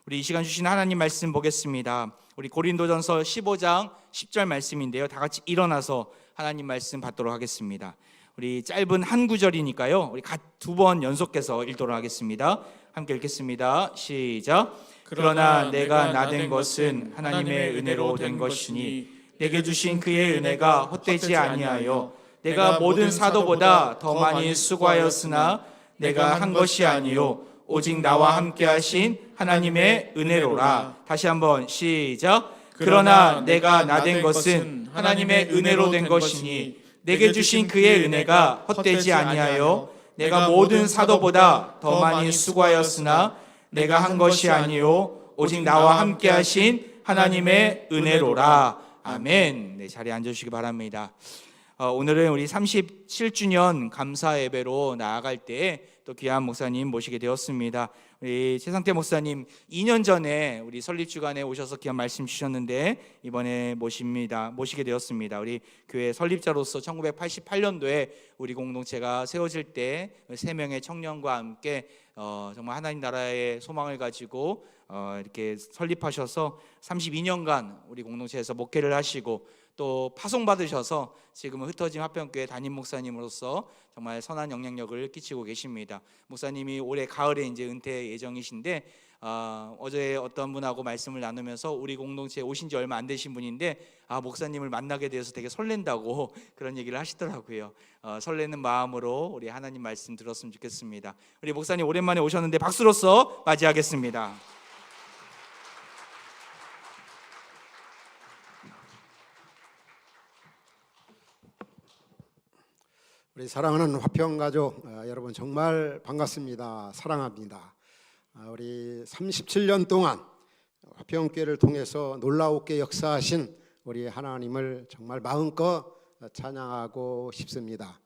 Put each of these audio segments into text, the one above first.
우리 이 시간 주신 하나님 말씀 보겠습니다. 우리 고린도전서 15장 10절 말씀인데요, 다 같이 일어나서 하나님 말씀 받도록 하겠습니다. 우리 짧은 한 구절이니까요, 우리 두 번 연속해서 읽도록 하겠습니다. 함께 읽겠습니다. 시작. 그러나 내가 나된 것은 하나님의 은혜로 된 것이니 내게 주신 그의 은혜가 헛되지 아니하여 내가 모든 사도보다 더 많이 수고하였으나 내가 한 것이 아니요 오직 나와 함께 하신 하나님의 은혜로라. 다시 한번 시작. 그러나 내가 나된 것은 하나님의 은혜로 된 것이니 내게 주신 그의 은혜가 헛되지 아니하여 내가 모든 사도보다 더 많이 수고하였으나 내가 한 것이 아니요 오직 나와 함께 하신 하나님의 은혜로라. 아멘. 네, 자리에 앉아주시기 바랍니다. 오늘은 우리 37주년 감사 예배로 나아갈 때에 또 귀한 목사님 모시게 되었습니다. 우리 최상태 목사님 2년 전에 우리 설립주간에 오셔서 귀한 말씀 주셨는데 이번에 모시게 되었습니다. 우리 교회 설립자로서 1988년도에 우리 공동체가 세워질 때 3명의 청년과 함께 정말 하나님 나라의 소망을 가지고 이렇게 설립하셔서 32년간 우리 공동체에서 목회를 하시고 또 파송받으셔서 지금은 흩어진 화평교회 담임 목사님으로서 정말 선한 영향력을 끼치고 계십니다. 목사님이 올해 가을에 이제 은퇴 예정이신데 어제 어떤 분하고 말씀을 나누면서 우리 공동체에 오신 지 얼마 안 되신 분인데 목사님을 만나게 되어서 되게 설렌다고 그런 얘기를 하시더라고요. 설레는 마음으로 우리 하나님 말씀 들었으면 좋겠습니다. 우리 목사님 오랜만에 오셨는데 박수로서 맞이하겠습니다. 우리 사랑하는 화평가족 여러분 정말 반갑습니다. 사랑합니다. 우리 37년 동안 화평교회를 통해서 놀라웠게 역사하신 우리 하나님을 정말 마음껏 찬양하고 싶습니다.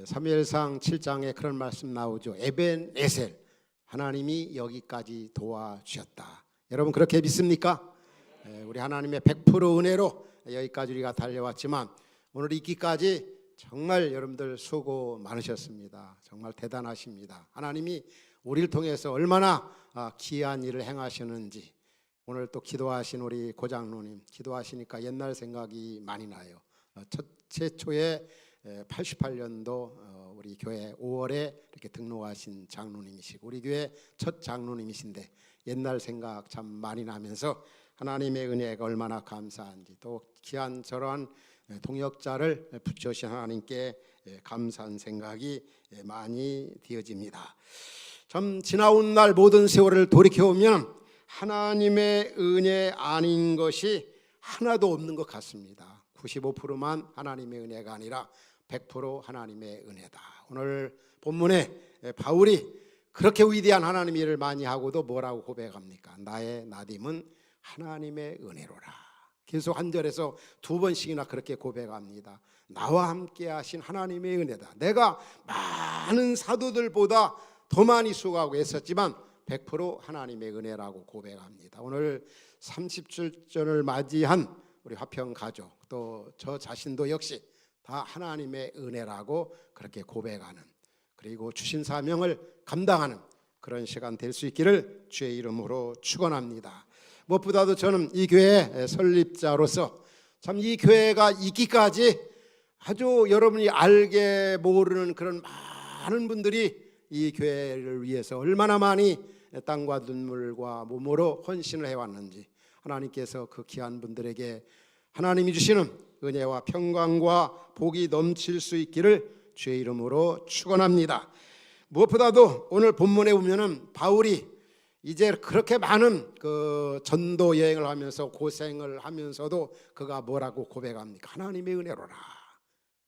사무엘상 7장에 그런 말씀 나오죠. 에벤에셀, 하나님이 여기까지 도와주셨다. 여러분 그렇게 믿습니까? 우리 하나님의 100% 은혜로 여기까지 우리가 달려왔지만 오늘 있기까지 정말 여러분들 수고 많으셨습니다. 정말 대단하십니다. 하나님이 우리를 통해서 얼마나 귀한 일을 행하시는지 오늘 또 기도하신 우리 고장로님 기도하시니까 옛날 생각이 많이 나요. 최초에 88년도 우리 교회 5월에 이렇게 등록하신 장로님이시고 우리 교회 첫 장로님이신데 옛날 생각 참 많이 나면서 하나님의 은혜가 얼마나 감사한지 또 귀한 저러한 동역자를 붙여주신 하나님께 감사한 생각이 많이 되어집니다. 참 지나온 날 모든 세월을 돌이켜보면 하나님의 은혜 아닌 것이 하나도 없는 것 같습니다. 95%만 하나님의 은혜가 아니라 100% 하나님의 은혜다. 오늘 본문에 바울이 그렇게 위대한 하나님의 일을 많이 하고도 뭐라고 고백합니까? 나의 나딤은 하나님의 은혜로라. 계속 한 절에서 2번씩이나 그렇게 고백합니다. 나와 함께 하신 하나님의 은혜다. 내가 많은 사도들보다 더 많이 수고하고 애썼지만 100% 하나님의 은혜라고 고백합니다. 오늘 37주년을 맞이한 우리 화평 가족 또 저 자신도 역시 다 하나님의 은혜라고 그렇게 고백하는 그리고 주신 사명을 감당하는 그런 시간 될 수 있기를 주의 이름으로 축원합니다. 무엇보다도 저는 이 교회 설립자로서 참 이 교회가 있기까지 아주 여러분이 알게 모르는 그런 많은 분들이 이 교회를 위해서 얼마나 많이 땅과 눈물과 몸으로 헌신을 해왔는지 하나님께서 그 귀한 분들에게 하나님이 주시는 은혜와 평강과 복이 넘칠 수 있기를 주의 이름으로 축원합니다. 무엇보다도 오늘 본문에 보면은 바울이 이제 그렇게 많은 그 전도 여행을 하면서 고생을 하면서도 그가 뭐라고 고백합니까? 하나님의 은혜로라.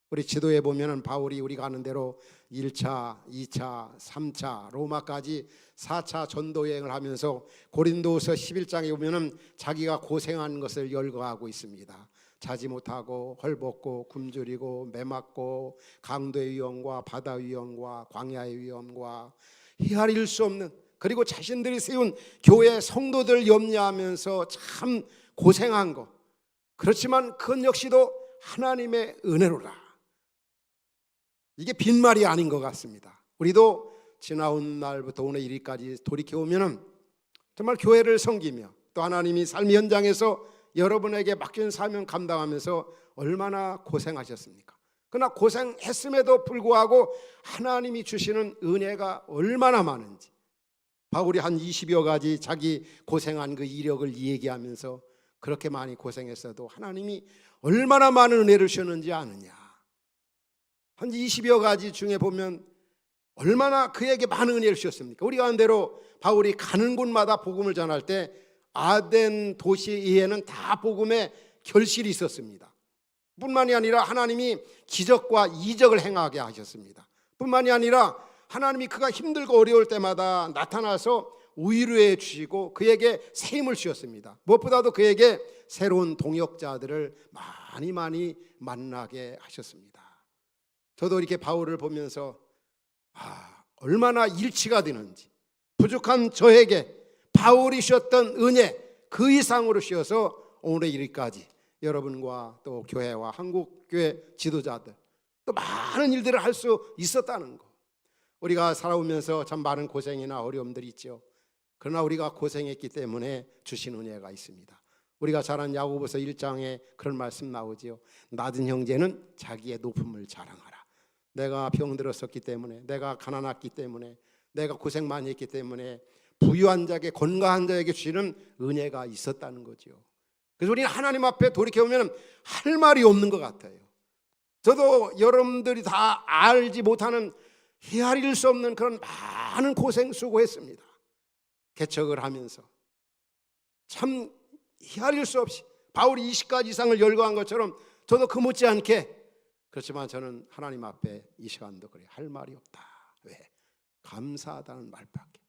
우리 지도에 보면은 바울이 우리가 아는 대로 1차, 2차, 3차, 로마까지 4차 전도 여행을 하면서 고린도서 11장에 보면은 자기가 고생한 것을 열거하고 있습니다. 자지 못하고 헐벗고 굶주리고 매맞고 강도의 위험과 바다 위험과 광야의 위험과 헤아릴 수 없는 그리고 자신들이 세운 교회 성도들 염려하면서 참 고생한 것. 그렇지만 그건 역시도 하나님의 은혜로라. 이게 빈말이 아닌 것 같습니다. 우리도 지나온 날부터 오늘 일까지 돌이켜보면 정말 교회를 섬기며 또 하나님이 삶의 현장에서 여러분에게 맡긴 사명 감당하면서 얼마나 고생하셨습니까? 그러나 고생했음에도 불구하고 하나님이 주시는 은혜가 얼마나 많은지, 바울이 한 20여 가지 자기 고생한 그 이력을 얘기하면서 그렇게 많이 고생했어도 하나님이 얼마나 많은 은혜를 주셨는지 아느냐. 한 20여 가지 중에 보면 얼마나 그에게 많은 은혜를 주셨습니까? 우리 가운데로 바울이 가는 곳마다 복음을 전할 때 아덴 도시에는 다 복음의 결실이 있었습니다. 뿐만이 아니라 하나님이 기적과 이적을 행하게 하셨습니다. 뿐만이 아니라 하나님이 그가 힘들고 어려울 때마다 나타나서 위로해 주시고 그에게 새 힘을 주셨습니다. 무엇보다도 그에게 새로운 동역자들을 많이 만나게 하셨습니다. 저도 이렇게 바울을 보면서 얼마나 일치가 되는지, 부족한 저에게 바울이 주셨던 은혜 그 이상으로 주셔서 오늘의 일까지 여러분과 또 교회와 한국교회 지도자들 또 많은 일들을 할 수 있었다는 것. 우리가 살아오면서 참 많은 고생이나 어려움들이 있죠. 그러나 우리가 고생했기 때문에 주신 은혜가 있습니다. 우리가 잘 아는 야고보서 1장에 그런 말씀 나오지요. 낮은 형제는 자기의 높음을 자랑하라. 내가 병들었었기 때문에, 내가 가난했기 때문에, 내가 고생 많이 했기 때문에 부유한 자에게, 건강한 자에게 주시는 은혜가 있었다는 거죠. 그래서 우리는 하나님 앞에 돌이켜보면 할 말이 없는 것 같아요. 저도 여러분들이 다 알지 못하는 헤아릴 수 없는 그런 많은 고생 수고했습니다. 개척을 하면서 참 헤아릴 수 없이 바울이 20가지 이상을 열거한 것처럼 저도 그 못지않게, 그렇지만 저는 하나님 앞에 이 시간도 그래 할 말이 없다. 왜? 감사하다는 말밖에.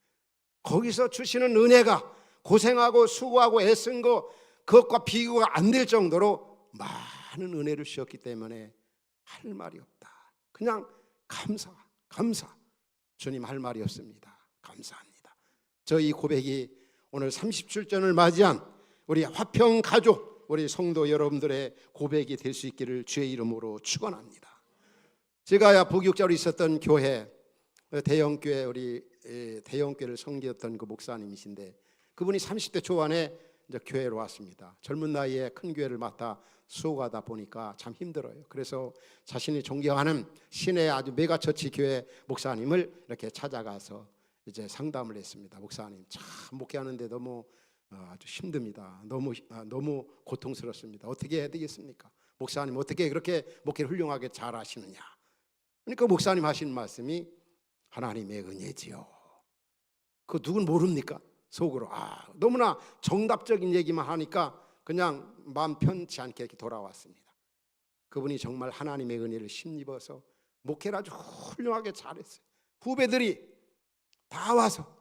거기서 주시는 은혜가 고생하고 수고하고 애쓴 거 그것과 비교가 안 될 정도로 많은 은혜를 주셨기 때문에 할 말이 없다. 그냥 감사. 주님 할 말이 없습니다. 감사합니다. 저희 고백이 오늘 30주년을 맞이한 우리 화평 가족, 우리 성도 여러분들의 고백이 될 수 있기를 주의 이름으로 축원합니다. 제가 부교육자로 있었던 교회, 대형교회, 우리 대형교회를 섬겼던 그 목사님이신데 그분이 30대 초반에 이제 교회로 왔습니다. 젊은 나이에 큰 교회를 맡아 수고하다 보니까 참 힘들어요. 그래서 자신이 존경하는 시내 아주 메가처치 교회 목사님을 이렇게 찾아가서 이제 상담을 했습니다. 목사님, 참 목회하는데 너무 아주 힘듭니다. 너무 고통스럽습니다. 어떻게 해야 되겠습니까? 목사님, 어떻게 그렇게 목회를 훌륭하게 잘 하시느냐? 그러니까 목사님 하시는 말씀이 하나님의 은혜지요. 그 누군 모릅니까? 속으로 너무나 정답적인 얘기만 하니까 그냥 마음 편치 않게 이렇게 돌아왔습니다. 그분이 정말 하나님의 은혜를 힘입어서 목회를 아주 훌륭하게 잘했어요. 후배들이 다 와서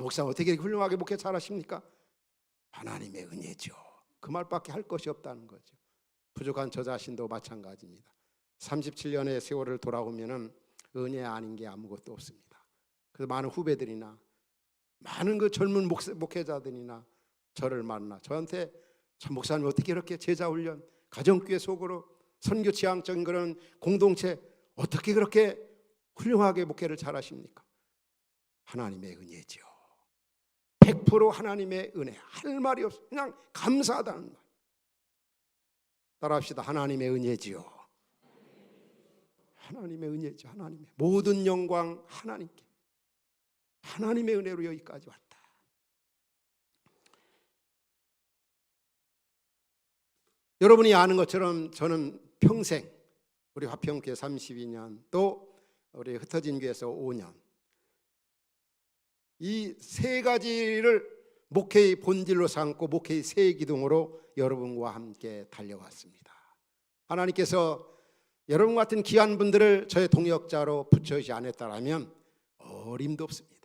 목사님 어떻게 이렇게 훌륭하게 목회 잘하십니까? 하나님의 은혜죠. 그 말밖에 할 것이 없다는 거죠. 부족한 저 자신도 마찬가지입니다. 37년의 세월을 돌아오면은 은혜 아닌 게 아무것도 없습니다. 그래서 많은 후배들이나 많은 그 젊은 목회자들이나 저를 만나 저한테 참 목사님 어떻게 이렇게 제자훈련, 가정교회 속으로 선교 지향적인 그런 공동체 어떻게 그렇게 훌륭하게 목회를 잘하십니까? 하나님의 은혜죠. 100% 하나님의 은혜. 할 말이 없어. 그냥 감사하다는 말. 따라합시다. 하나님의 은혜지요. 하나님의 은혜죠. 하나님의 모든 영광 하나님께. 하나님의 은혜로 여기까지 왔다. 여러분이 아는 것처럼 저는 평생 우리 화평교회 32년 또 우리 흩어진 교회에서 5년 이 세 가지를 목회의 본질로 삼고 목회의 새 기둥으로 여러분과 함께 달려왔습니다. 하나님께서 여러분 같은 귀한 분들을 저의 동역자로 붙여주지 않았다면 어림도 없습니다.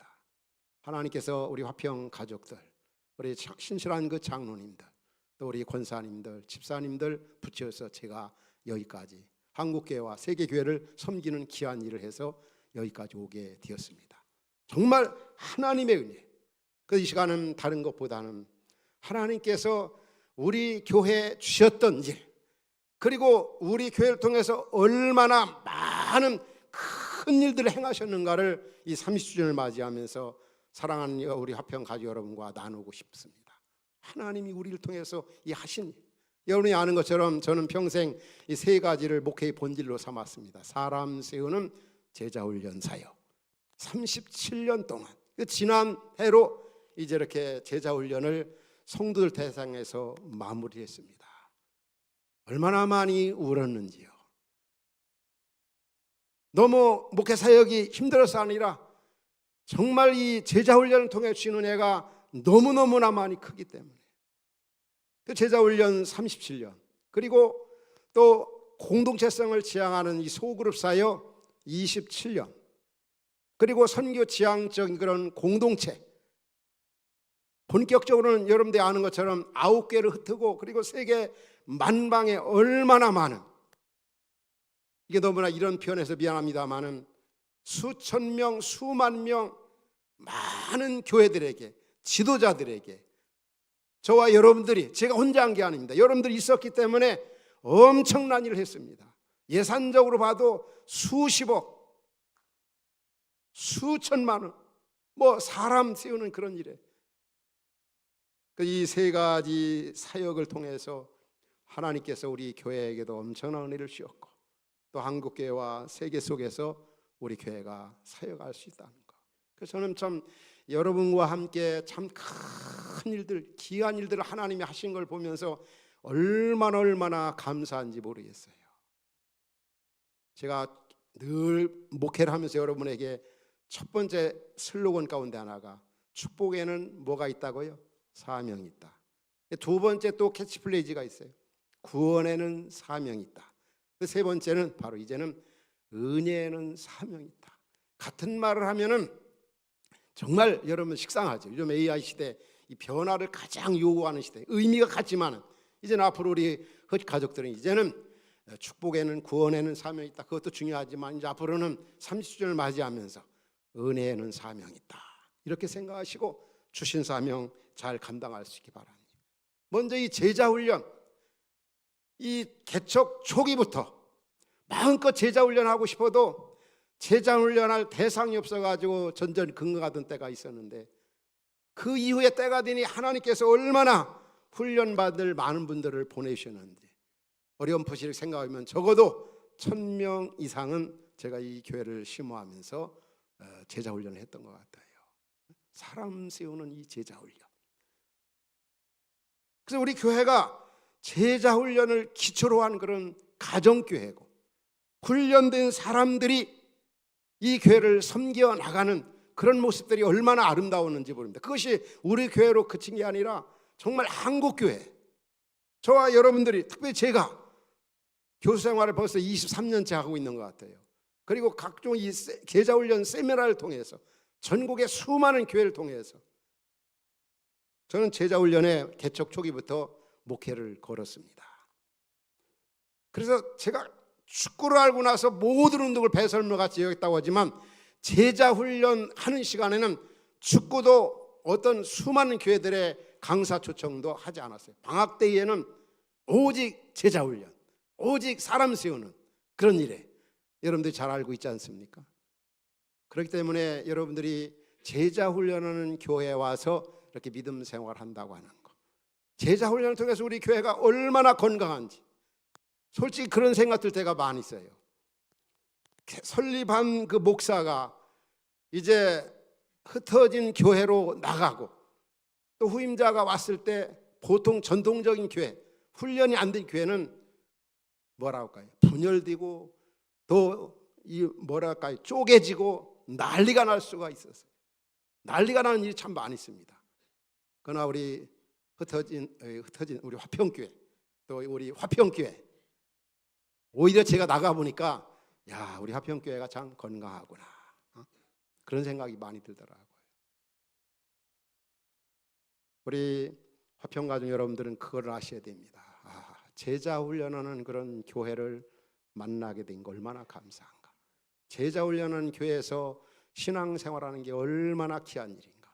하나님께서 우리 화평 가족들, 우리 신실한 그 장로님들, 또 우리 권사님들, 집사님들 붙여서 제가 여기까지 한국교회와 세계교회를 섬기는 귀한 일을 해서 여기까지 오게 되었습니다. 정말 하나님의 은혜. 이 시간은 다른 것보다는 하나님께서 우리 교회에 주셨던 일, 그리고 우리 교회를 통해서 얼마나 많은 큰 일들을 행하셨는가를 이 30주년을 맞이하면서 사랑하는 우리 화평 가족 여러분과 나누고 싶습니다. 하나님이 우리를 통해서 이 하신 일, 여러분이 아는 것처럼 저는 평생 이 세 가지를 목회의 본질로 삼았습니다. 사람 세우는 제자훈련 사역 37년 동안, 지난 해로 이제 이렇게 제자훈련을 성도들 대상에서 마무리했습니다. 얼마나 많이 울었는지요. 너무 목회 사역이 힘들어서 아니라 정말 이 제자훈련을 통해 주시는 은혜가 너무너무나 많이 크기 때문에 그 제자훈련 37년, 그리고 또 공동체성을 지향하는 이 소그룹 사역 27년, 그리고 선교 지향적인 그런 공동체, 본격적으로는 여러분들이 아는 것처럼 9개를 흩고 그리고 세계 만방에 얼마나 많은, 이게 너무나 이런 표현에서 미안합니다마는 수천 명, 수만 명 많은 교회들에게, 지도자들에게 저와 여러분들이, 제가 혼자 한 게 아닙니다. 여러분들이 있었기 때문에 엄청난 일을 했습니다. 예산적으로 봐도 수십억, 수천만 원, 뭐 사람 세우는 그런 일에 이 세 가지 사역을 통해서 하나님께서 우리 교회에게도 엄청난 은혜를 주셨고 또 한국교회와 세계 속에서 우리 교회가 사역할 수 있다는 것. 그래서 저는 참 여러분과 함께 참 큰 일들, 귀한 일들을 하나님이 하신 걸 보면서 얼마나 감사한지 모르겠어요. 제가 늘 목회를 하면서 여러분에게 첫 번째 슬로건 가운데 하나가 축복에는 뭐가 있다고요? 사명이 있다. 두 번째 또 캐치플레이즈가 있어요. 구원에는 사명이 있다. 세 번째는 바로 이제는 은혜에는 사명이 있다. 같은 말을 하면은 정말 여러분 식상하죠. 요즘 AI 시대, 이 변화를 가장 요구하는 시대, 의미가 같지만 이제는 앞으로 우리 가족들은 이제는 축복에는 구원에는 사명이 있다. 그것도 중요하지만 이제 앞으로는 30주년을 맞이하면서 은혜에는 사명이 있다. 이렇게 생각하시고 주신 사명 잘 감당할 수 있기 바랍니다. 먼저 이 제자훈련, 이 개척 초기부터 마음껏 제자훈련하고 싶어도 제자훈련할 대상이 없어가지고 전전긍긍하던 때가 있었는데 그 이후에 때가 되니 하나님께서 얼마나 훈련받을 많은 분들을 보내주셨는지 어렴풋이 생각하면 적어도 1000명 이상은 제가 이 교회를 심호하면서 제자훈련을 했던 것 같아요. 사람 세우는 이 제자훈련. 그래서 우리 교회가 제자훈련을 기초로 한 그런 가정교회고 훈련된 사람들이 이 교회를 섬겨 나가는 그런 모습들이 얼마나 아름다웠는지 모릅니다. 그것이 우리 교회로 그친 게 아니라 정말 한국교회, 저와 여러분들이, 특별히 제가 교수 생활을 벌써 23년째 하고 있는 것 같아요. 그리고 각종 이 제자훈련 세미나를 통해서 전국의 수많은 교회를 통해서 저는 제자훈련의 개척 초기부터 목회를 걸었습니다. 그래서 제가 축구를 알고 나서 모든 운동을 배설물같이 여겼다고 하지만 제자훈련 하는 시간에는 축구도 어떤 수많은 교회들의 강사 초청도 하지 않았어요. 방학 때에는 오직 제자훈련, 오직 사람 세우는 그런 일에 여러분들이 잘 알고 있지 않습니까? 그렇기 때문에 여러분들이 제자훈련하는 교회에 와서 이렇게 믿음 생활한다고 하는 거, 제자훈련을 통해서 우리 교회가 얼마나 건강한지 솔직히 그런 생각 들 때가 많이 있어요. 설립한 그 목사가 이제 흩어진 교회로 나가고 또 후임자가 왔을 때 보통 전통적인 교회, 훈련이 안 된 교회는 뭐라고 할까요? 분열되고 또 이 뭐랄까요? 쪼개지고 난리가 날 수가 있었어요. 난리가 나는 일이 참 많이 있습니다. 그러나 우리 흩어진 우리 화평교회, 또 우리 화평교회, 오히려 제가 나가 보니까 야, 우리 화평교회가 참 건강하구나, 그런 생각이 많이 들더라고요. 우리 화평가족 여러분들은 그걸 아셔야 됩니다. 제자훈련하는 그런 교회를 만나게 된 거 얼마나 감사한가. 제자훈련하는 교회에서 신앙생활하는 게 얼마나 귀한 일인가.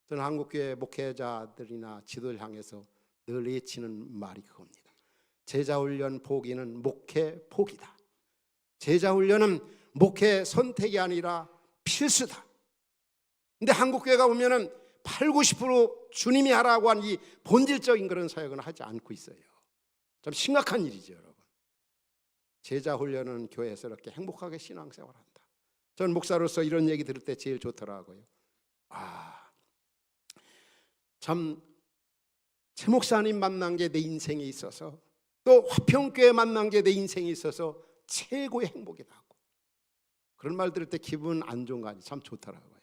저는 한국교회 목회자들이나 지도를 향해서 늘 외치는 말이 그겁니다. 제자훈련 포기는 목회 포기다. 제자훈련은 목회 선택이 아니라 필수다. 근데 한국교회가 보면은 8, 90% 주님이 하라고 한 이 본질적인 그런 사역은 하지 않고 있어요. 좀 심각한 일이죠, 여러분. 제자 훈련은 교회에서 이렇게 행복하게 신앙생활한다. 저는 목사로서 이런 얘기 들을 때 제일 좋더라고요. 참 최 목사님 만난 게 내 인생에 있어서, 또 화평교회 만난 게 내 인생에 있어서 최고의 행복이다 하고, 그런 말 들을 때 기분 안 좋은 거 아니에요. 참 좋더라고요.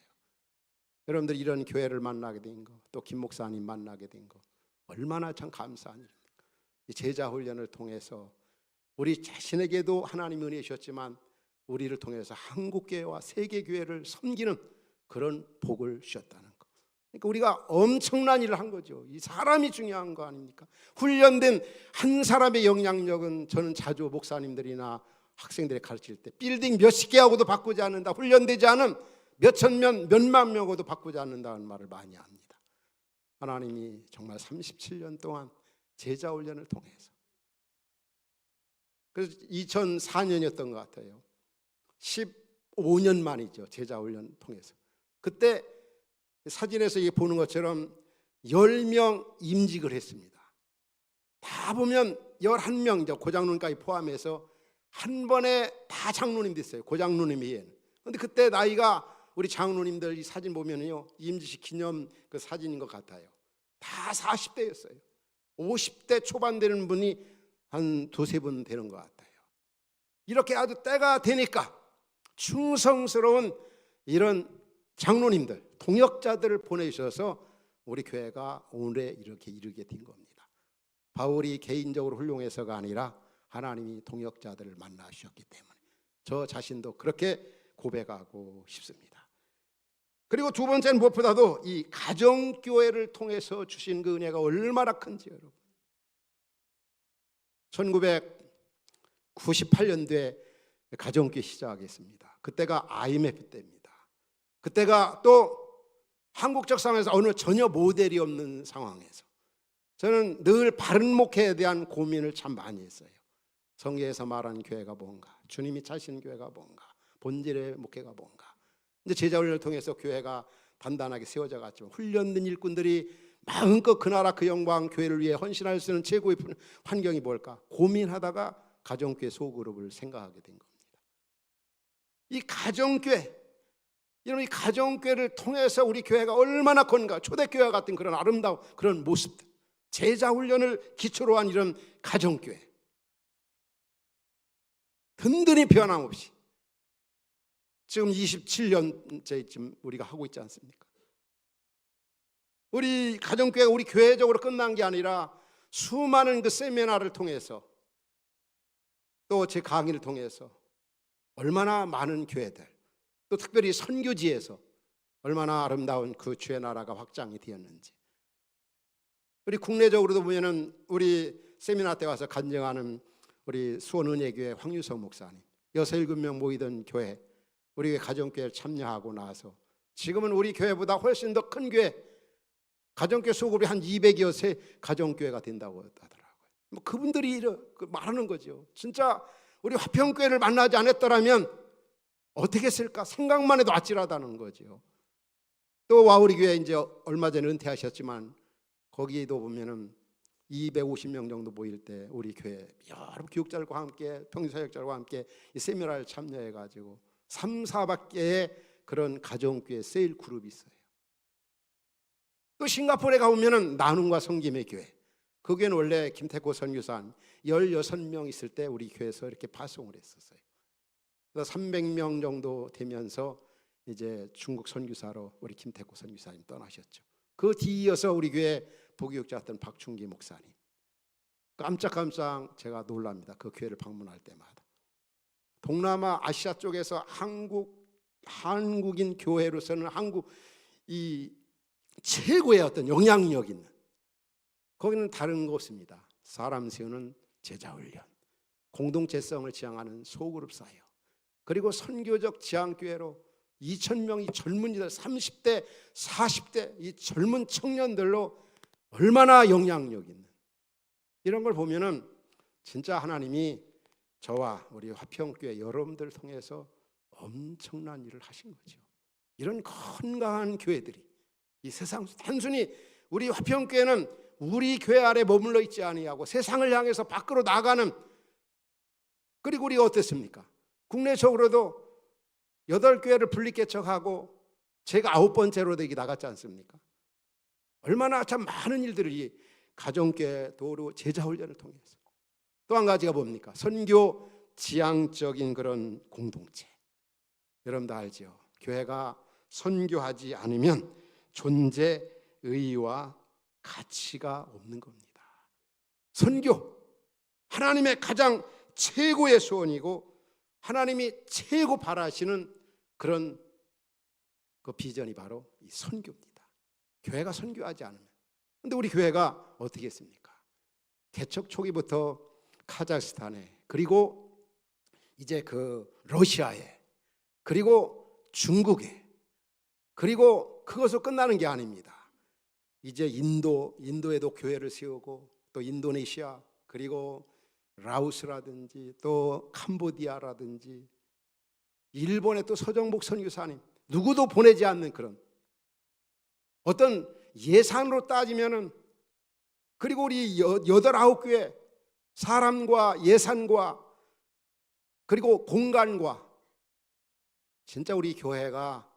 여러분들 이런 교회를 만나게 된 거, 또 김 목사님 만나게 된 거 얼마나 참 감사한 일입니까? 이 제자 훈련을 통해서 우리 자신에게도 하나님 은혜 주셨지만 우리를 통해서 한국교회와 세계교회를 섬기는 그런 복을 주셨다는 거. 그러니까 우리가 엄청난 일을 한 거죠. 이 사람이 중요한 거 아닙니까? 훈련된 한 사람의 영향력은, 저는 자주 목사님들이나 학생들이 가르칠 때 빌딩 몇십 개하고도 바꾸지 않는다, 훈련되지 않은 몇천 명, 몇만 명하고도 바꾸지 않는다는 말을 많이 합니다. 하나님이 정말 37년 동안 제자 훈련을 통해서, 그래서 2004년이었던 것 같아요. 15년 만이죠, 제자 훈련 통해서. 그때 사진에서 보는 것처럼 10명 임직을 했습니다. 다 보면 11명, 고장로님까지 포함해서 한 번에 다 장로님 됐어요, 고장로님이. 그런데 그때 나이가, 우리 장로님들 이 사진 보면요, 임직식 기념 그 사진인 것 같아요. 다 40대였어요. 50대 초반 되는 분이 한 두세 분 되는 것 같아요. 이렇게 아주 때가 되니까 충성스러운 이런 장로님들, 동역자들을 보내주셔서 우리 교회가 오늘에 이렇게 이르게 된 겁니다. 바울이 개인적으로 훌륭해서가 아니라 하나님이 동역자들을 만나 주셨기 때문에 저 자신도 그렇게 고백하고 싶습니다. 그리고 두 번째는 무엇보다도 이 가정교회를 통해서 주신 그 은혜가 얼마나 큰지, 여러분. 1998년도에 가정교회 시작하겠습니다. 그때가 IMF 때입니다. 그때가 또 한국적 상황에서 어느 전혀 모델이 없는 상황에서 저는 늘 바른 목회에 대한 고민을 참 많이 했어요. 성경에서 말하는 교회가 뭔가, 주님이 찾으시는 교회가 뭔가, 본질의 목회가 뭔가. 이제 제자훈련을 통해서 교회가 단단하게 세워져 갔지만 훈련된 일꾼들이 마음껏 그 나라 그 영광 교회를 위해 헌신할 수 있는 최고의 환경이 뭘까 고민하다가 가정교회 소그룹을 생각하게 된 겁니다. 이 가정교회, 여러분, 이 가정교회를 통해서 우리 교회가 얼마나 건강, 초대교회와 같은 그런 아름다운 그런 모습들, 제자훈련을 기초로 한 이런 가정교회, 든든히 변함없이 지금 27년째쯤 우리가 하고 있지 않습니까? 우리 가정교회가 우리 교회적으로 끝난 게 아니라 수많은 그 세미나를 통해서, 또 제 강의를 통해서 얼마나 많은 교회들, 또 특별히 선교지에서 얼마나 아름다운 그 주의 나라가 확장이 되었는지. 우리 국내적으로도 보면은 우리 세미나 때 와서 간증하는 우리 수원은혜교회 황유성 목사님, 6, 7명 모이던 교회, 우리 가정교회를 참여하고 나서 지금은 우리 교회보다 훨씬 더 큰 교회, 가정교회 소그룹이 한 200여 세 가정교회가 된다고 하더라고요. 뭐 그분들이 말하는 거죠. 진짜 우리 화평교회를 만나지 않았더라면 어떻게 했을까 생각만 해도 아찔하다는 거죠. 또 와우리 교회 이제 얼마 전에 은퇴하셨지만 거기에도 보면은 250명 정도 모일 때 우리 교회 여러 교육자들과 함께, 평사역자들과 함께 이 세미나를 참여해가지고 3, 400개의 그런 가정교회 세일 그룹이 있어요. 또 싱가포르에 가보면은 나눔과 섬김의 교회, 거기에는 원래 김태코 선교사님 16명 있을 때 우리 교회에서 이렇게 파송을 했었어요. 그래서 300명 정도 되면서 이제 중국 선교사로 우리 김태코 선교사님 떠나셨죠. 그 뒤이어서 우리 교회 부교육자였던 박충기 목사님, 깜짝깜짝 제가 놀랍니다. 그 교회를 방문할 때마다 동남아 아시아 쪽에서 한국인 교회로서는 한국 이 최고의 어떤 영향력 있는, 거기는 다른 거 없습니다. 사람 세우는 제자훈련, 공동체성을 지향하는 소그룹 사역, 그리고 선교적 지향교회로 2,000명이 젊은이들 30대 40대 이 젊은 청년들로 얼마나 영향력 있는, 이런 걸 보면은 진짜 하나님이 저와 우리 화평교회 여러분들 통해서 엄청난 일을 하신 거죠. 이런 건강한 교회들이 이 세상, 단순히 우리 화평교회는 우리 교회 아래 머물러 있지 아니하고 세상을 향해서 밖으로 나가는, 그리고 우리가 어땠습니까? 국내적으로도 8교회를 분립개척하고 제가 9번째로 되기 나갔지 않습니까? 얼마나 참 많은 일들이 가정교회, 도로, 제자훈련을 통해서. 또 한 가지가 뭡니까? 선교 지향적인 그런 공동체. 여러분도 알죠? 교회가 선교하지 않으면 존재 의의와 가치가 없는 겁니다. 선교, 하나님의 가장 최고의 소원이고 하나님이 최고 바라시는 그런 그 비전이 바로 이 선교입니다. 교회가 선교하지 않으면. 그런데 우리 교회가 어떻게 했습니까? 개척 초기부터 카자흐스탄에, 그리고 이제 그 러시아에, 그리고 중국에, 그리고 그것으로 끝나는 게 아닙니다. 이제 인도에도 교회를 세우고, 또 인도네시아, 그리고 라오스라든지 또 캄보디아라든지 일본의 또 서정복 선교사님, 누구도 보내지 않는 그런 어떤 예산으로 따지면은, 그리고 우리 8-9교회 사람과 예산과 그리고 공간과 진짜 우리 교회가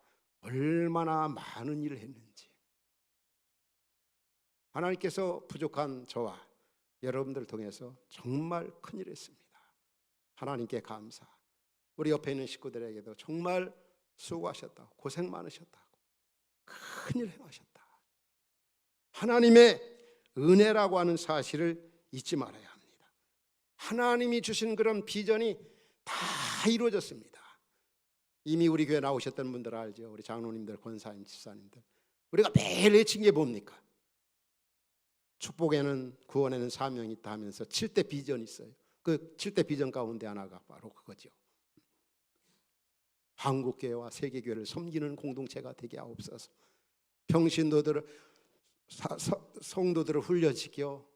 얼마나 많은 일을 했는지 하나님께서 부족한 저와 여러분들을 통해서 정말 큰일을 했습니다. 하나님께 감사. 우리 옆에 있는 식구들에게도 정말 수고하셨다고, 고생 많으셨다고, 큰일 행하셨다. 하나님의 은혜라고 하는 사실을 잊지 말아야 합니다. 하나님이 주신 그런 비전이 다 이루어졌습니다. 이미 우리 교회 나오셨던 분들 알죠? 우리 장로님들, 권사님, 집사님들. 우리가 매일 외친 게 뭡니까? 축복에는, 구원에는 사명이 있다 하면서 7대 비전이 있어요. 그 7대 비전 가운데 하나가 바로 그거죠. 한국교회와 세계교회를 섬기는 공동체가 되게 하옵소서. 평신도들을, 성도들을 훈련시켜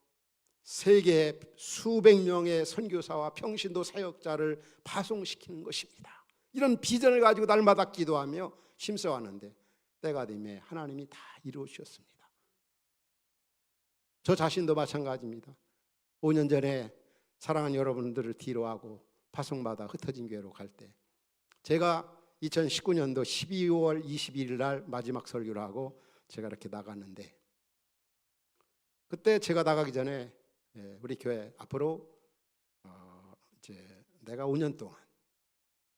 세계 수백 명의 선교사와 평신도 사역자를 파송시키는 것입니다. 이런 비전을 가지고 날마다 기도하며 심써하는데 때가 되면 하나님이 다 이루어주셨습니다. 저 자신도 마찬가지입니다. 5년 전에 사랑하는 여러분들을 뒤로하고 파송받아 흩어진 교회로 갈 때, 제가 2019년도 12월 21일 날 마지막 설교를 하고 제가 이렇게 나갔는데, 그때 제가 나가기 전에 우리 교회 앞으로 이제 내가 5년 동안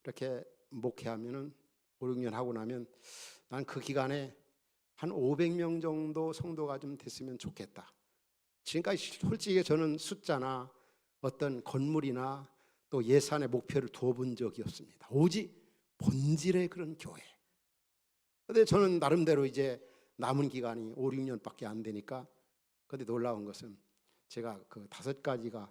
이렇게 목회하면은 5, 6년 하고 나면 난 그 기간에 한 500명 정도 성도가 좀 됐으면 좋겠다. 지금까지 솔직히 저는 숫자나 어떤 건물이나 또 예산의 목표를 두어본 적이 없습니다. 오직 본질의 그런 교회. 그런데 저는 나름대로 이제 남은 기간이 5, 6년밖에 안 되니까, 그런데 놀라운 것은 제가 그 5가지가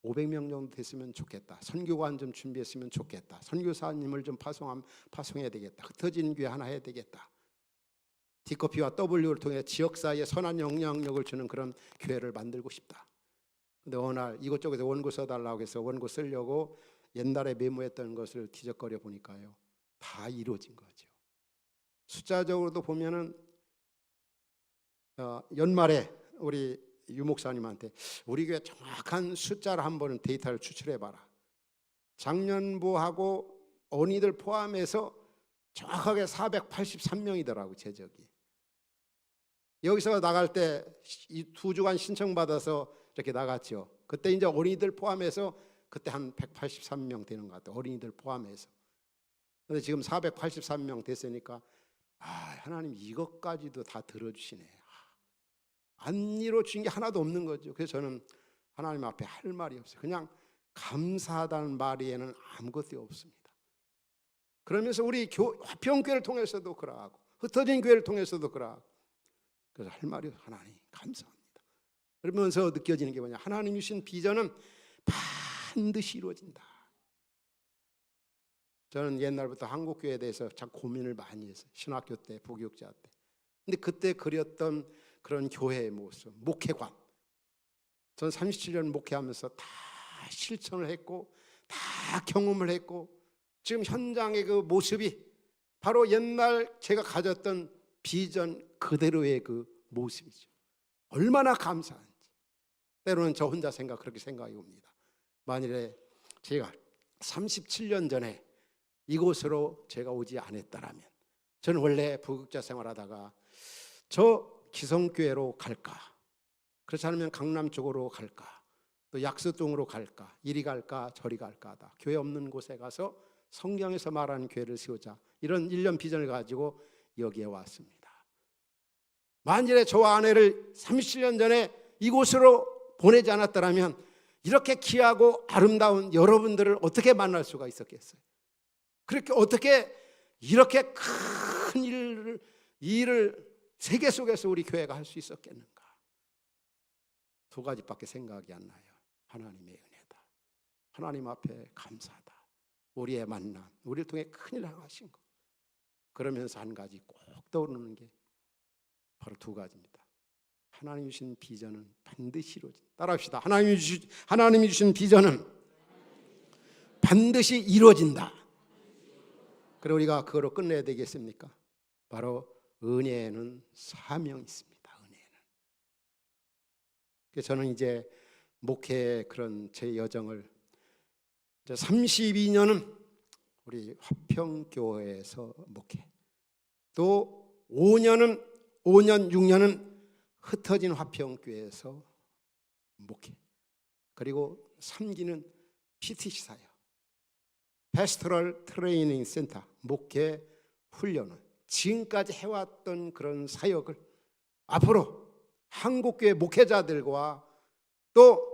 500명 정도 됐으면 좋겠다. 선교관 좀 준비했으면 좋겠다. 선교사님을 좀 파송해야 되겠다. 흩어진 교회 하나 해야 되겠다. D커피와 W를 통해 지역사회에 선한 영향력을 주는 그런 교회를 만들고 싶다. 근데 어느 날 이곳저곳에 원고 써달라고 해서 원고 쓰려고 옛날에 메모했던 것을 뒤적거려 보니까요, 다 이루어진 거죠. 숫자적으로도 보면은 연말에 우리 유 목사님한테 우리 교회 정확한 숫자를 한번 데이터를 추출해봐라. 작년부하고 어린이들 포함해서 정확하게 483명이더라고 제적이. 여기서 나갈 때 이 2주간 신청받아서 이렇게 나갔죠. 그때 이제 어린이들 포함해서 그때 한 183명 되는 것 같아요. 어린이들 포함해서. 근데 지금 483명 됐으니까 하나님 이것까지도 다 들어주시네. 안 이루어진 게 하나도 없는 거죠. 그래서 저는 하나님 앞에 할 말이 없어요. 그냥 감사하다는 말에는 아무것도 없습니다. 그러면서 우리 화평교회를 통해서도 그러하고 흩어진 교회를 통해서도 그러하고, 그래서 할 말이 하나님 감사합니다. 그러면서 느껴지는 게 뭐냐, 하나님 주신 비전은 반드시 이루어진다. 저는 옛날부터 한국교회에 대해서 참 고민을 많이 했어요. 신학교 때, 부교육자 때. 근데 그때 그렸던 그런 교회의 모습, 목회관, 전 37년 목회하면서 다 실천을 했고 다 경험을 했고, 지금 현장의 그 모습이 바로 옛날 제가 가졌던 비전 그대로의 그 모습이죠. 얼마나 감사한지. 때로는 저 혼자 그렇게 생각이 옵니다. 만일에 제가 37년 전에 이곳으로 제가 오지 않았다라면, 저는 원래 부국자 생활하다가 저 기성교회로 갈까, 그렇지 않으면 강남 쪽으로 갈까, 또 약수동으로 갈까, 이리 갈까 저리 갈까 하다 교회 없는 곳에 가서 성경에서 말하는 교회를 세우자, 이런 일련 비전을 가지고 여기에 왔습니다. 만일에 저와 아내를 37년 전에 이곳으로 보내지 않았더라면 이렇게 귀하고 아름다운 여러분들을 어떻게 만날 수가 있었겠어요? 그렇게 어떻게 이렇게 큰 일을 세계 속에서 우리 교회가 할 수 있었겠는가? 두 가지밖에 생각이 안 나요. 하나님의 은혜다, 하나님 앞에 감사하다, 우리의 만남, 우리를 통해 큰일 하신 것. 그러면서 한 가지 꼭 떠오르는 게 바로 두 가지입니다. 하나님이 주신 비전은 반드시 이루어진다. 따라합시다. 하나님이 주신 비전은 반드시 이루어진다. 그리고 우리가 그거로 끝내야 되겠습니까? 바로 은혜에는 사명이 있습니다. 은혜에는. 그래서 저는 이제 목회의 그런 제 여정을 이제 32년은 우리 화평교회에서 목회, 또 5년 6년은 흩어진 화평교회에서 목회, 그리고 3기는 PTC 사역, 패스토럴 트레이닝 센터, 목회 훈련을 지금까지 해왔던 그런 사역을 앞으로 한국교회 목회자들과 또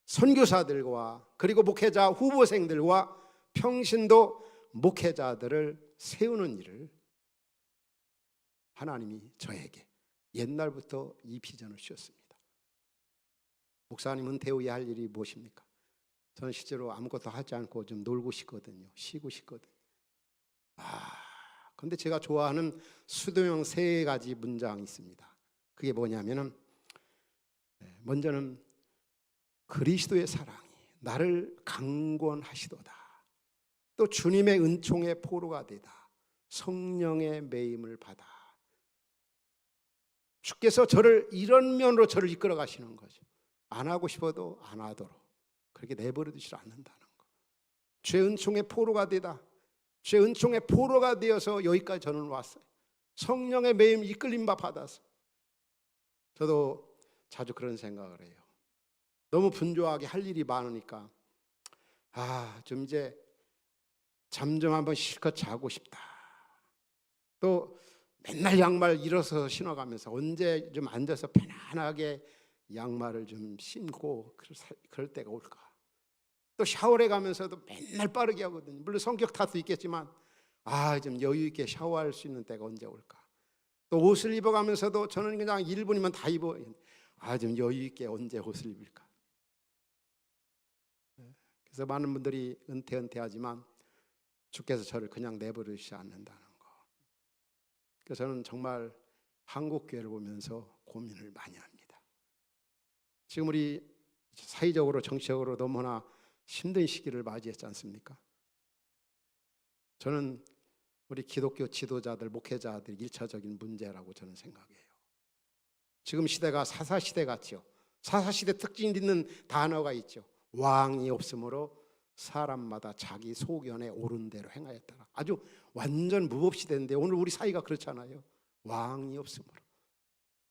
선교사들과 그리고 목회자 후보생들과 평신도 목회자들을 세우는 일을 하나님이 저에게 옛날부터 이 비전을 주셨습니다. 목사님은 대우에 할 일이 무엇입니까? 저는 실제로 아무것도 하지 않고 좀 놀고 싶거든요. 쉬고 싶거든요. 근데 제가 좋아하는 수도형 3가지 문장이 있습니다. 그게 뭐냐면은, 먼저는 그리스도의 사랑이 나를 강권하시도다. 또 주님의 은총의 포로가 되다. 성령의 매임을 받아. 주께서 저를 이런 면으로 저를 이끌어 가시는 거죠. 안 하고 싶어도 안 하도록 그렇게 내버려 두지 않는다는 거. 죄 은총의 포로가 되다. 죄 은총의 포로가 되어서 여기까지 저는 왔어요. 성령의 매임 이끌림 받아서. 저도 자주 그런 생각을 해요. 너무 분주하게 할 일이 많으니까 좀 이제 잠 좀 한번 실컷 자고 싶다. 또 맨날 양말 일어서 신어가면서 언제 좀 앉아서 편안하게 양말을 좀 신고 그럴 때가 올까. 또 샤워를 가면서도 맨날 빠르게 하거든요. 물론 성격 탓도 있겠지만 좀 여유 있게 샤워할 수 있는 때가 언제 올까. 또 옷을 입어가면서도 저는 그냥 1분이면 다 입어. 좀 여유 있게 언제 옷을 입을까. 그래서 많은 분들이 은퇴하지만 주께서 저를 그냥 내버리지 않는다는 거. 그래서 저는 정말 한국교회를 보면서 고민을 많이 합니다. 지금 우리 사회적으로 정치적으로 너무나 힘든 시기를 맞이했지 않습니까? 저는 우리 기독교 지도자들, 목회자들이 1차적인 문제라고 저는 생각해요. 지금 시대가 사사시대 같죠. 사사시대 특징이 있는 단어가 있죠. 왕이 없으므로 사람마다 자기 소견에 옳은 대로 행하였더라. 아주 완전 무법시대인데 오늘 우리 사회가 그렇잖아요. 왕이 없으므로.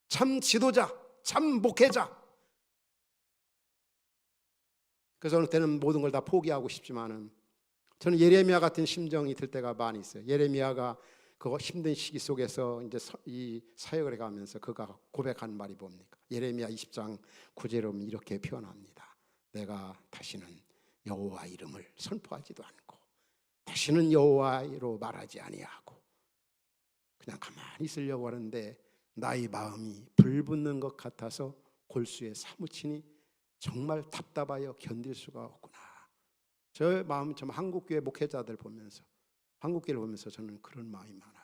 참 지도자, 참 목회자. 그래서 어느 때는 모든 걸 다 포기하고 싶지만은 저는 예레미야 같은 심정이 들 때가 많이 있어요. 예레미야가 그 힘든 시기 속에서 이제 이 사역을 해가면서 그가 고백한 말이 뭡니까? 예레미야 20장 9절에 이렇게 표현합니다. 내가 다시는 여호와 이름을 선포하지도 않고 다시는 여호와로 말하지 아니하고 그냥 가만히 있으려고 하는데 나의 마음이 불붙는 것 같아서 골수에 사무치니 정말 답답하여 견딜 수가 없구나. 저 마음은 좀 한국교회 목회자들 보면서, 한국교회를 보면서 저는 그런 마음이 많아요.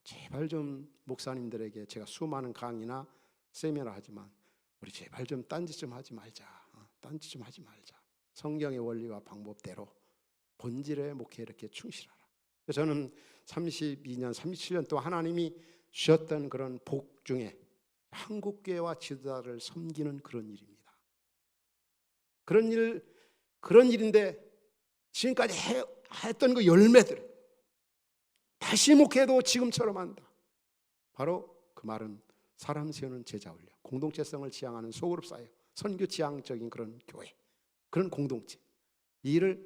제발 좀 목사님들에게 제가 수많은 강의나 세미나 하지만 우리 제발 좀 딴짓 좀 하지 말자. 딴짓 좀 하지 말자. 성경의 원리와 방법대로 본질의 목회에 이렇게 충실하라. 저는 32년, 37년 동안 하나님이 주셨던 그런 복 중에 한국교회와 지도자를 섬기는 그런 일입니다. 그런 일인데 지금까지 했던 그 열매들 다시 목회도 지금처럼 한다. 바로 그 말은 사람 세우는 제자 훈련, 공동체성을 지향하는 소그룹 사역, 선교 지향적인 그런 교회, 그런 공동체. 이 일을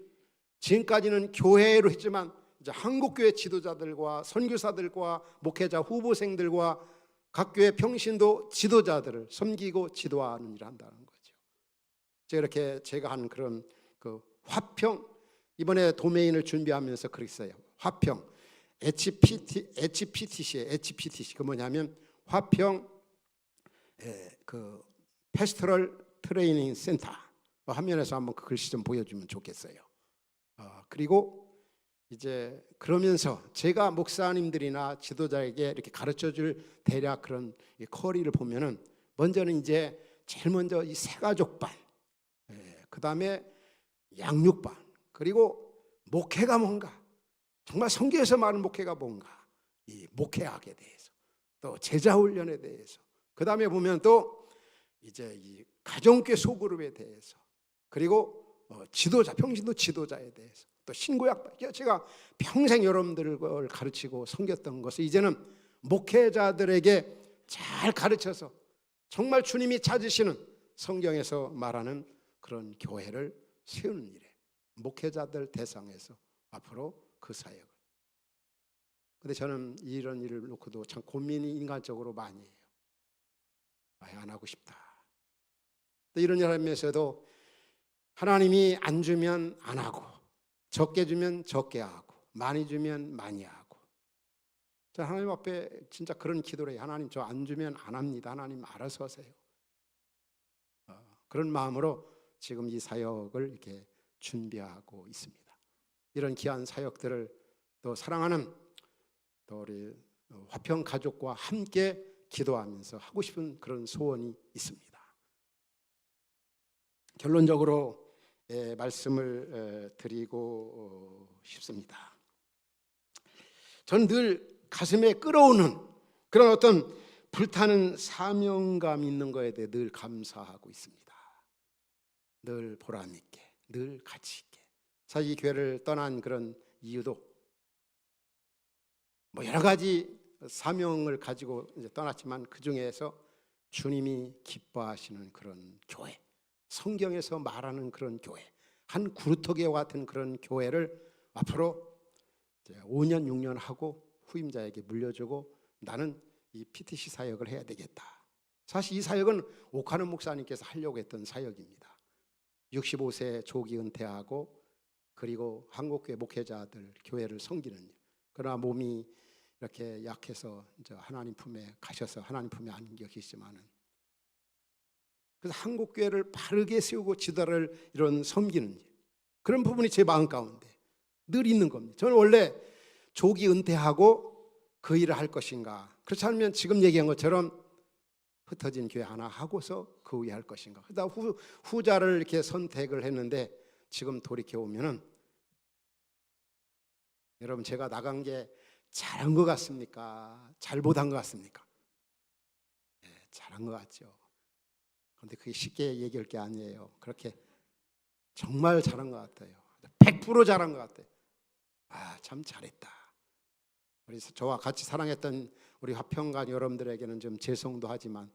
지금까지는 교회로 했지만 이제 한국교회 지도자들과 선교사들과 목회자 후보생들과 각 교회 평신도 지도자들을 섬기고 지도하는 일을 한다는 거죠. 제가 한 그런 그 화평, 이번에 도메인을 준비하면서 그랬어요. 화평 HPTC 그 뭐냐면 화평 그 패스토럴 트레이닝 센터 화면에서 한번 그 글씨 좀 보여주면 좋겠어요. 그리고 이제 그러면서 제가 목사님들이나 지도자에게 이렇게 가르쳐줄 대략 그런 커리를 보면은 먼저는 이제 제일 먼저 이 세가족반, 그 다음에 양육반, 그리고 목회가 뭔가, 정말 성경에서 말하는 목회가 뭔가, 이 목회학에 대해서, 또 제자훈련에 대해서, 그 다음에 보면 또 이제 이 가정교회 소그룹에 대해서, 그리고 지도자, 평신도 지도자에 대해서, 또 신구약, 제가 평생 여러분들을 가르치고 섬겼던 것을 이제는 목회자들에게 잘 가르쳐서 정말 주님이 찾으시는 성경에서 말하는 그런 교회를 세우는 일에 목회자들 대상에서 앞으로 그 사역을. 근데 저는 이런 일을 놓고도 참 고민이 인간적으로 많이 해요. 안 하고 싶다. 또 이런 일 하면서도 하나님이 안 주면 안 하고, 적게 주면 적게 하고, 많이 주면 많이 하고. 저 하나님 앞에 진짜 그런 기도를 해요. 하나님 저 안 주면 안 합니다. 하나님 알아서 하세요. 그런 마음으로 지금 이 사역을 이렇게 준비하고 있습니다. 이런 귀한 사역들을 또 사랑하는 또 우리 화평 가족과 함께 기도하면서 하고 싶은 그런 소원이 있습니다. 결론적으로 말씀을 드리고 싶습니다. 저는 늘 가슴에 끓어오는 그런 어떤 불타는 사명감 있는 거에 대해 늘 감사하고 있습니다. 늘 보람 있게, 늘 가치 있게. 사실 이 교회를 떠난 그런 이유도 뭐 여러 가지 사명을 가지고 이제 떠났지만 그 중에서 주님이 기뻐하시는 그런 교회, 성경에서 말하는 그런 교회, 한 구루터기와 같은 그런 교회를 앞으로 이제 5년, 6년 하고 후임자에게 물려주고 나는 이 PTC 사역을 해야 되겠다. 사실 이 사역은 오카는 목사님께서 하려고 했던 사역입니다. 65세 조기 은퇴하고 그리고 한국교회 목회자들 교회를 섬기는 일. 그러나 몸이 이렇게 약해서 이제 하나님 품에 가셔서 하나님 품에 안겨 계시지만은 그래서 한국교회를 바르게 세우고 지도를 이런 섬기는 일. 그런 부분이 제 마음 가운데 늘 있는 겁니다. 저는 원래 조기 은퇴하고 그 일을 할 것인가, 그렇지 않으면 지금 얘기한 것처럼 흩어진 교회 하나 하고서 그 위에 할 것인가. 그러다 후자를 이렇게 선택을 했는데 지금 돌이켜 보면은 여러분 제가 나간 게 잘한 것 같습니까? 잘못한 것 같습니까? 네, 잘한 것 같죠. 그런데 그게 쉽게 얘기할 게 아니에요. 그렇게 정말 잘한 것 같아요. 100% 잘한 것 같아요. 참 잘했다. 우리 저와 같이 사랑했던 우리 화평관 여러분들에게는 좀 죄송도 하지만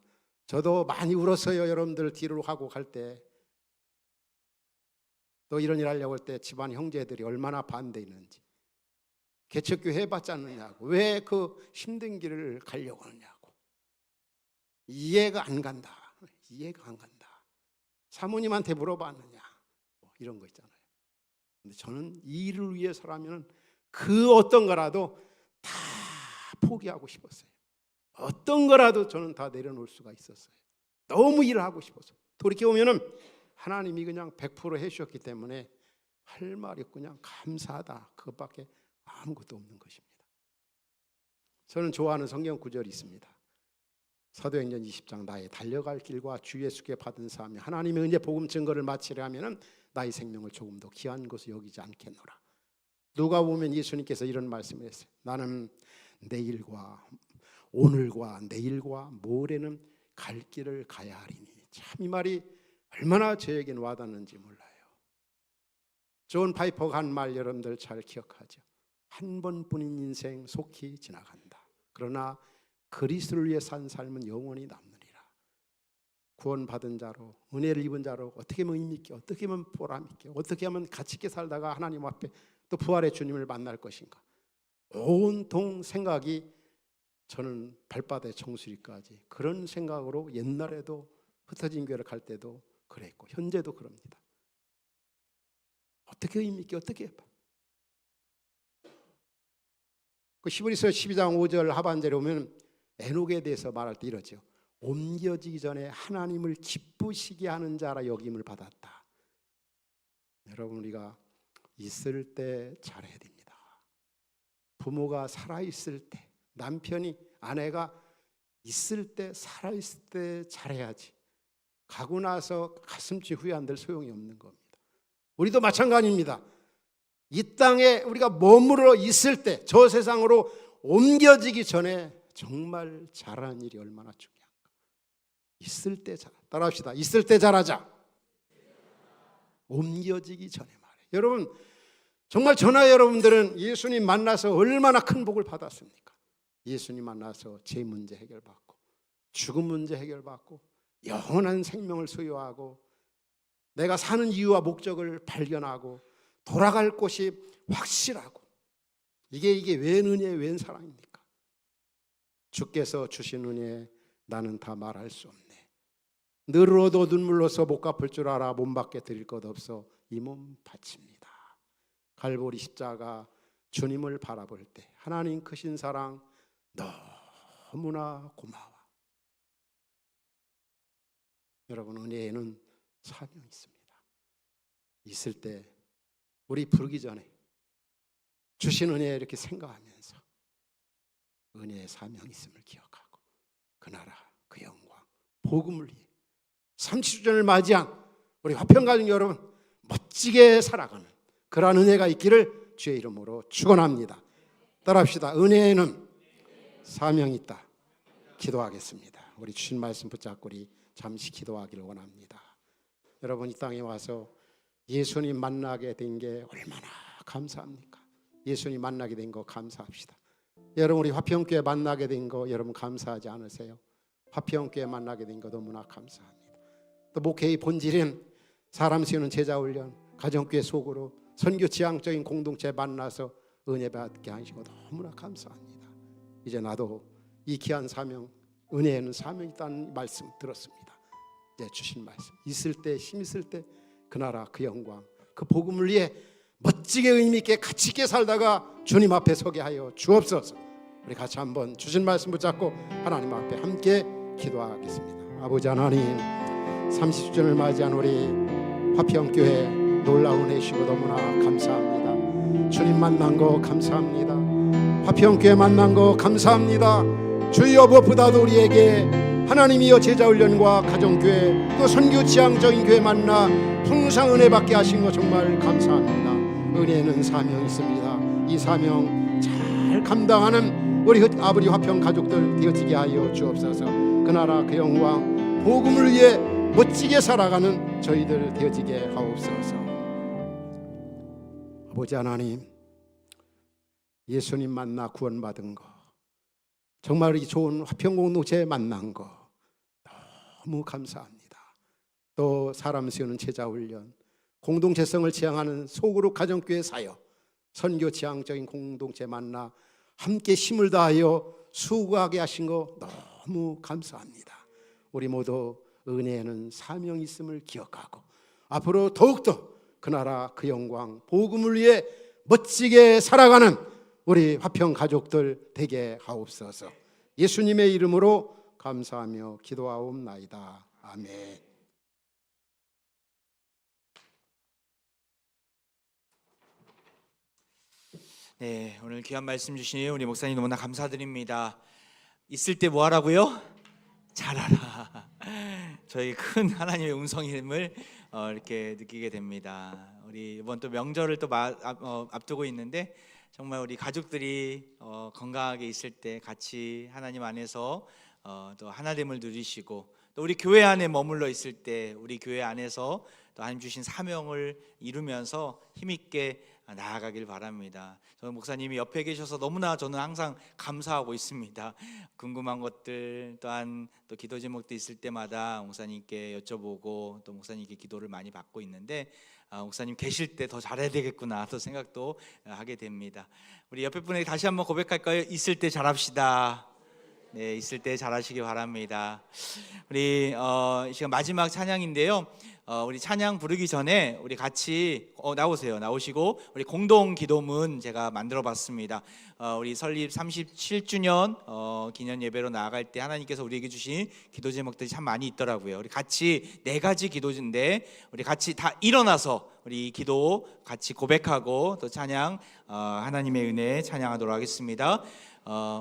저도 많이 울었어요. 여러분들 뒤로 하고 갈 때. 또 이런 일 하려고 할 때 집안 형제들이 얼마나 반대했는지. 개척교회 해봤지 않느냐고. 왜 그 힘든 길을 가려고 하느냐고. 이해가 안 간다. 이해가 안 간다. 사모님한테 물어봤느냐. 이런 거 있잖아요. 근데 저는 이 일을 위해서라면 그 어떤 거라도 다 포기하고 싶었어요. 어떤 거라도 저는 다 내려놓을 수가 있었어요. 너무 일을 하고 싶어서. 돌이켜보면은 하나님이 그냥 100% 해주셨기 때문에 할 말이 그냥 감사하다. 그것밖에 아무것도 없는 것입니다. 저는 좋아하는 성경 구절이 있습니다. 사도행전 20장 나의 달려갈 길과 주 예수께 받은 사함이 하나님의 은혜 복음 증거를 마치려 하면은 나의 생명을 조금 더 귀한 것을 여기지 않겠노라. 누가 보면 예수님께서 이런 말씀을 했어요. 나는 내일과 오늘과 내일과 모레는 갈 길을 가야 하리니. 참 이 말이 얼마나 저에겐 와닿는지 몰라요. 존 파이퍼가 한 말 여러분들 잘 기억하죠. 한 번뿐인 인생 속히 지나간다. 그러나 그리스도를 위해 산 삶은 영원히 남느니라. 구원받은 자로, 은혜를 입은 자로 어떻게 하면 의미 있게, 어떻게 하면 보람 있게, 어떻게 하면 가치 있게 살다가 하나님 앞에 또 부활의 주님을 만날 것인가. 온통 생각이, 저는 발바닥에 정수리까지 그런 생각으로 옛날에도 흩어진 교회를 갈 때도 그랬고 현재도 그럽니다. 어떻게 의미 있게, 어떻게 해봐. 그 히브리서 12장 5절 하반절에 보면 에녹에 대해서 말할 때 이러죠. 옮겨지기 전에 하나님을 기쁘시게 하는 자라 여김을 받았다. 여러분, 우리가 있을 때 잘해야 됩니다. 부모가 살아있을 때, 남편이, 아내가 있을 때, 살아있을 때 잘해야지. 가고 나서 가슴치 후회한들 소용이 없는 겁니다. 우리도 마찬가지입니다. 이 땅에 우리가 머물러 있을 때, 저 세상으로 옮겨지기 전에 정말 잘하는 일이 얼마나 중요한가. 있을 때 잘, 따라합시다. 있을 때 잘하자. 옮겨지기 전에 말이에요. 여러분, 정말 저나 여러분들은 예수님 만나서 얼마나 큰 복을 받았습니까? 예수님 만나서 제 문제 해결받고, 죽음 문제 해결받고, 영원한 생명을 소유하고, 내가 사는 이유와 목적을 발견하고, 돌아갈 곳이 확실하고, 이게 웬 은혜의 웬 사랑입니까? 주께서 주신 은혜 나는 다 말할 수 없네. 늘어도 눈물로서 못 갚을 줄 알아 몸밖에 드릴 것 없어 이 몸 바칩니다. 갈보리 십자가 주님을 바라볼 때 하나님 크신 사랑 너무나 고마워. 여러분, 은혜에는 사명이 있습니다. 있을 때 우리 부르기 전에 주신 은혜 이렇게 생각하면서 은혜의 사명이 있음을 기억하고 그 나라, 그 영광, 복음을 위해 30주년을 맞이한 우리 화평가족 여러분 멋지게 살아가는 그러한 은혜가 있기를 주의 이름으로 축원합니다. 따라합시다. 은혜에는 사명이 있다. 기도하겠습니다. 우리 주신 말씀 붙잡고 우리 잠시 기도하기를 원합니다. 여러분, 이 땅에 와서 예수님 만나게 된 게 얼마나 감사합니까? 예수님 만나게 된 거 감사합시다. 여러분, 우리 화평교회 만나게 된 거 여러분 감사하지 않으세요? 화평교회 만나게 된 거 너무나 감사합니다. 또 목회의 본질은 사람 세우는 제자 훈련, 가정교회 속으로 선교 지향적인 공동체 만나서 은혜 받게 하시고 너무나 감사합니다. 이제 나도 이 귀한 사명, 은혜에는 사명이 있다는 말씀 들었습니다. 이제 주신 말씀, 있을 때, 힘 있을 때 그 나라, 그 영광, 그 복음을 위해 멋지게 의미 있게 가치 있게 살다가 주님 앞에 서게 하여 주옵소서. 우리 같이 한번 주신 말씀 붙잡고 하나님 앞에 함께 기도하겠습니다. 아버지 하나님, 30주년을 맞이한 우리 화평교회 놀라운 은혜시고 너무나 감사합니다. 주님 만난 거 감사합니다. 화평교회 만난 거 감사합니다. 주여, 무엇보다도 우리에게 하나님이여 제자훈련과 가정교회 또 선교 지향적인 교회 만나 풍성 은혜 받게 하신 거 정말 감사합니다. 은혜는 사명이 있습니다. 이 사명 잘 감당하는 우리 아버지 화평 가족들 되어지게 하여 주옵소서. 그 나라, 그 영광, 복음을 위해 멋지게 살아가는 저희들 되어지게 하옵소서. 아버지 하나님, 예수님 만나 구원받은 거, 정말 이 좋은 화평공동체에 만난 거 너무 감사합니다. 또 사람 세우는 제자훈련, 공동체성을 지향하는 소그룹 가정교회 사역, 선교 지향적인 공동체 만나 함께 힘을 다하여 수고하게 하신 거 너무 감사합니다. 우리 모두 은혜에는 사명이 있음을 기억하고 앞으로 더욱더 그 나라, 그 영광, 복음을 위해 멋지게 살아가는 우리 화평 가족들 되게 하옵소서. 예수님의 이름으로 감사하며 기도하옵나이다. 아멘. 네, 오늘 귀한 말씀 주신 우리 목사님 너무나 감사드립니다. 있을 때 뭐 하라고요? 잘하라. 저희 큰 하나님의 음성임을 이렇게 느끼게 됩니다. 우리 이번 또 명절을 또 앞두고 있는데 정말 우리 가족들이 건강하게 있을 때 같이 하나님 안에서 또 하나됨을 누리시고 또 우리 교회 안에 머물러 있을 때 우리 교회 안에서 또 하나님 주신 사명을 이루면서 힘있게 나아가길 바랍니다. 저는 목사님이 옆에 계셔서 너무나 저는 항상 감사하고 있습니다. 궁금한 것들 또한 또 기도 제목도 있을 때마다 목사님께 여쭤보고 또 목사님께 기도를 많이 받고 있는데 목사님 계실 때 더 잘해야 되겠구나 또 생각도 하게 됩니다. 우리 옆에 분에게 다시 한번 고백할까요? 있을 때 잘합시다. 네, 있을 때 잘하시기 바랍니다. 우리 이 시간 마지막 찬양인데요. 우리 찬양 부르기 전에 우리 같이 나오시고 우리 공동 기도문 제가 만들어봤습니다. 우리 설립 37주년 기념 예배로 나아갈 때 하나님께서 우리에게 주신 기도 제목들이 참 많이 있더라고요. 우리 같이 4가지 기도인데 우리 같이 다 일어나서 우리 기도 같이 고백하고 또 찬양 하나님의 은혜 찬양하도록 하겠습니다.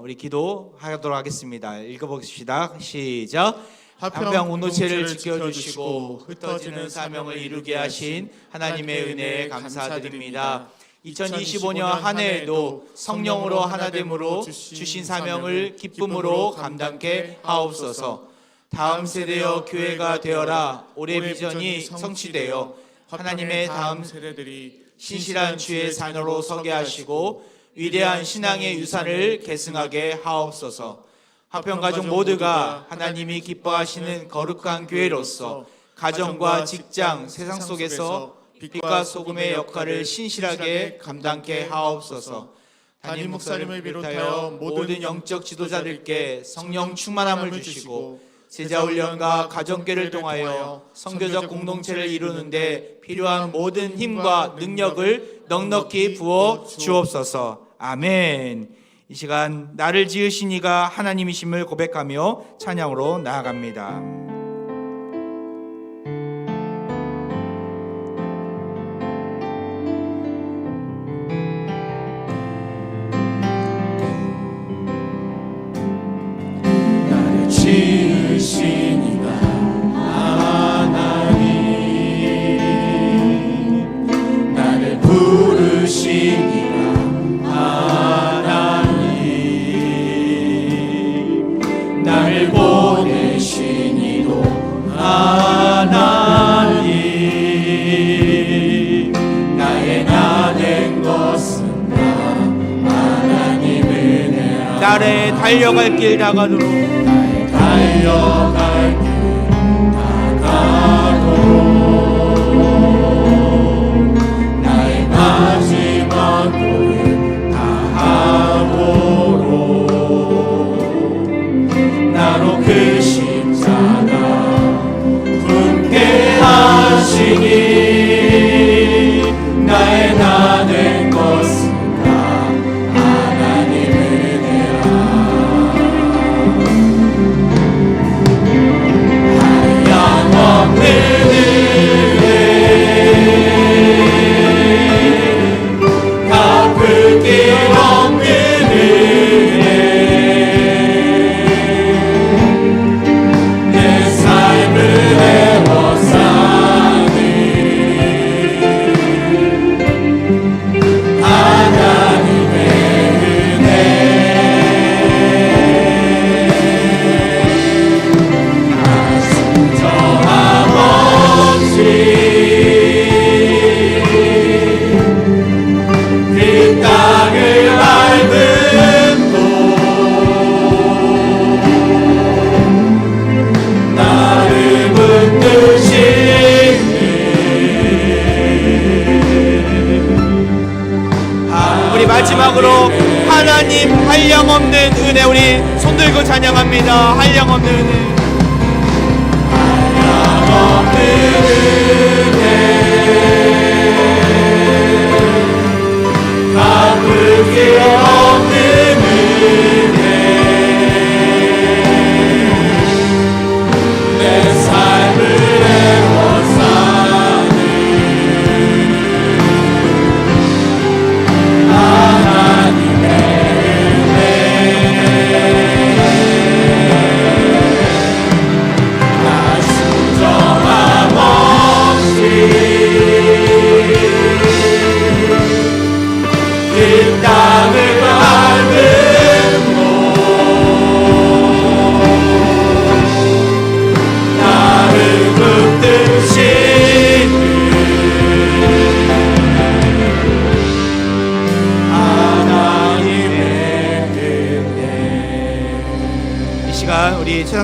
우리 기도하도록 하겠습니다. 읽어봅시다. 시작. 한평 온도체를 지켜주시고 흩어지는 사명을 이루게 하신 하나님의 은혜에 감사드립니다. 2025년 한 해에도 성령으로 하나됨으로 주신 사명을 기쁨으로 감당케 하옵소서. 다음 세대여 교회가 되어라. 올해 비전이 성취되어 하나님의 다음 세대들이 신실한 주의 자녀로 서게 하시고 위대한 신앙의 유산을 계승하게 하옵소서. 화평가족 모두가 하나님이 기뻐하시는 거룩한 교회로서 가정과 직장, 세상 속에서 빛과 소금의 역할을 신실하게 감당케 하옵소서. 담임 목사님을 비롯하여 모든 영적 지도자들께 성령 충만함을 주시고 제자 훈련과 가정교회를 통하여 선교적 공동체를 이루는데 필요한 모든 힘과 능력을 넉넉히 부어 주옵소서. 아멘. 이 시간 나를 지으신 이가 하나님이심을 고백하며 찬양으로 나아갑니다. 나를 지으신 이가 하나님, 나를 부르신 이가 나를 보내신 이도 하나님, 나의 나 된 것은 다 하나님 은혜라. 나의 달려갈 길 다가도록 나의 달려갈 길 다가도록 나의 마지막 골을 다하도록 나로 그 십자가 품게 하시니 나의 나 된 것은 다 하나님 은혜라. 한량없는 은혜 갚을 길 없는 은혜 마지막으로 하나님 한량없는 은혜 우리 손들고 찬양합니다. 한량없는 은혜 한량없는 은혜 갚을 길 없는 은혜 내 삶을 애워 사는 하나님의 은혜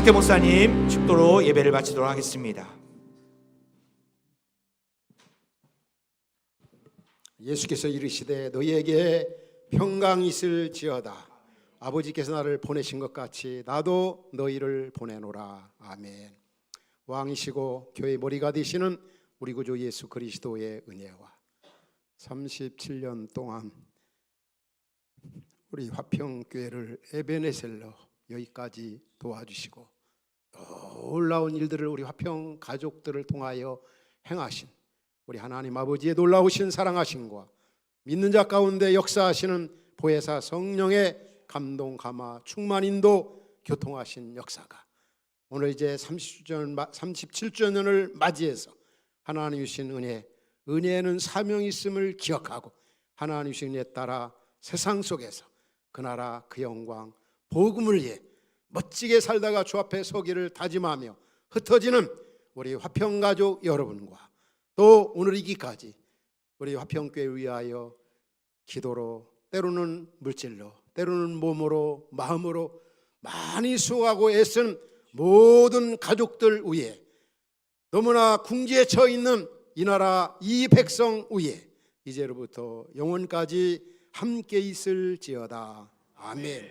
박태 목사님 축도로 예배를 마치도록 하겠습니다. 예수께서 이르시되 너희에게 평강이 있을지어다. 아버지께서 나를 보내신 것 같이 나도 너희를 보내노라. 아멘. 왕이시고 교회 머리가 되시는 우리 구주 예수 그리스도의 은혜와 37년 동안 우리 화평교회를 에베네셀로 여기까지 도와주시고 놀라운 일들을 우리 화평 가족들을 통하여 행하신 우리 하나님 아버지의 놀라우신 사랑하심과 믿는 자 가운데 역사하시는 보혜사 성령의 감동 감화 충만 인도 교통하신 역사가 오늘 이제 37주년을 맞이해서 하나님 주신 은혜에는 사명이 있음을 기억하고 하나님 주신 은혜에 따라 세상 속에서 그 나라 그 영광 복음을 위해 멋지게 살다가 주 앞에 서기를 다짐하며 흩어지는 우리 화평가족 여러분과 또 오늘이기까지 우리 화평교회 위하여 기도로 때로는 물질로 때로는 몸으로 마음으로 많이 수고하고 애쓴 모든 가족들 위해 너무나 궁지에 처해 있는 이 나라 이 백성 위에 이제로부터 영원까지 함께 있을지어다. 아멘.